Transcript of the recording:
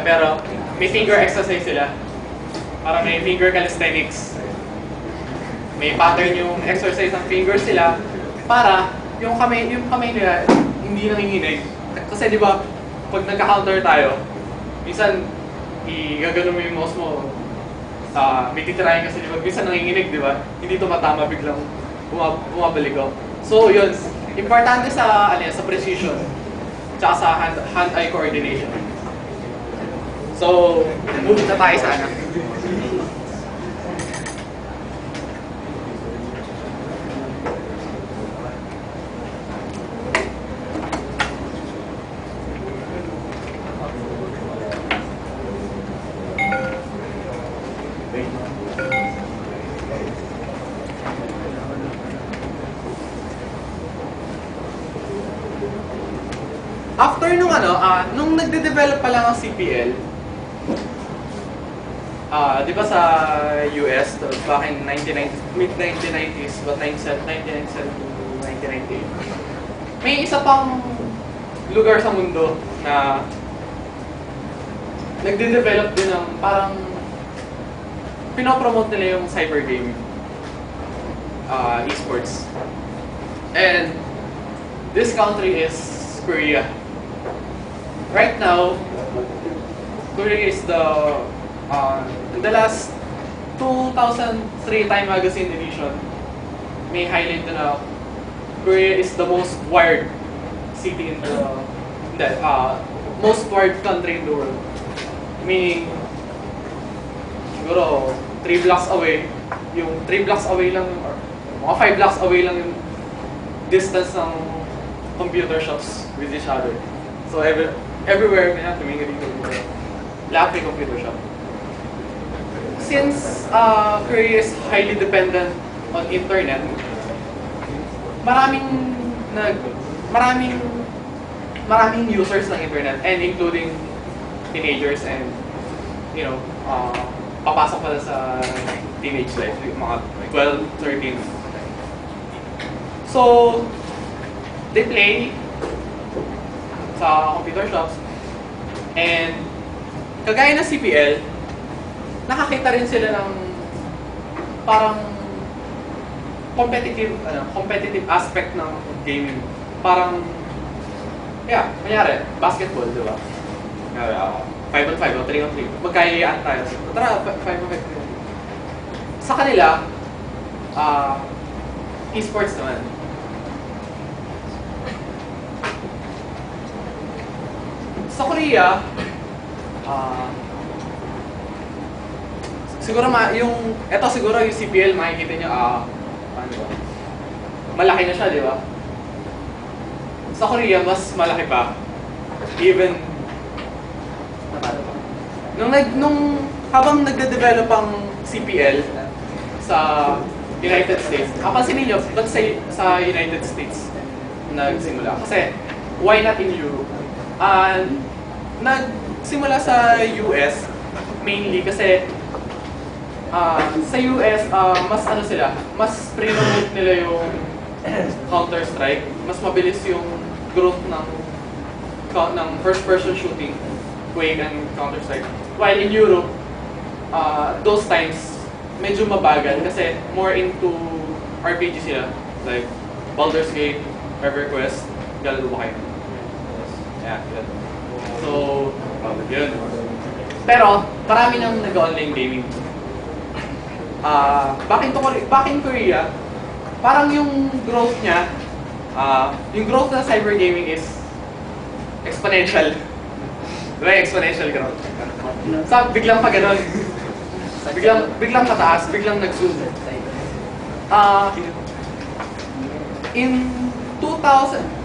Pero may finger exercise sila. Para may finger calisthenics. May pattern yung exercise ng fingers sila para yung kamay nila hindi nanginginig. Kasi di ba, pag nagka-counter tayo, minsan igagano mo yung mouse mo, may titirahin kasi di ba, minsan nanginginig, di ba? Hindi tumatama, biglang bumabalik ko. So yun, importante sa precision, tsaka sa hand-eye coordination. So, move na tayo sa anak. After nung nagde-develop pa lang ang CPL, di ba sa US, back in mid-1990s, but 1997 to 1998, may isa pang lugar sa mundo na nagde-develop din ng parang pinopromote nila yung cyber gaming, esports. And this country is Korea. Right now, Korea is in the last 2003 Time Magazine edition, may highlight na Korea is the most wired city in most wired country in the world. Meaning, siguro 3 blocks away, yung 3 blocks away lang, or mga 5 blocks away lang yung distance ng computer shops with each other. So everywhere may tumingin dito. Lahat may computer shop. Since Korea is highly dependent on internet, maraming users ng internet, and including teenagers and papasok pala sa teenage life, mga 12, 13. So they play sa computer shops, and kagaya ng CPL, nakakita rin sila ng parang competitive aspect ng gaming. Parang, kunyari, basketball, di ba? 5-on-5 o 3-on-3. Magkayayaan tayo. Tara, 5-on-5. Sa kanila, esports naman. Sa Korea, siguro siguro yung CPL, makikita nyo, malaki na siya, di ba? Sa Korea, mas malaki pa. Even, habang nagde-develop ang CPL sa United States, kapansin ninyo, ba't sa United States nagsimula? Kasi, why not in Europe? Nagsimula sa US, mainly kasi sa US, mas pre-promote nila yung Counter-Strike. Mas mabilis yung growth ng first-person shooting, Quake and Counter-Strike. While in Europe, those times, medyo mabagal kasi more into RPG sila. Like Baldur's Gate, EverQuest, galalo ba kayo? Yeah, yun. So, yun. Pero, marami nang nag-online gaming. Back in Korea, parang yung growth niya, yung growth ng cyber gaming is exponential. Diba? Exponential growth. Biglang pa ganun. Biglang pataas, biglang nag-zoom. In 2000,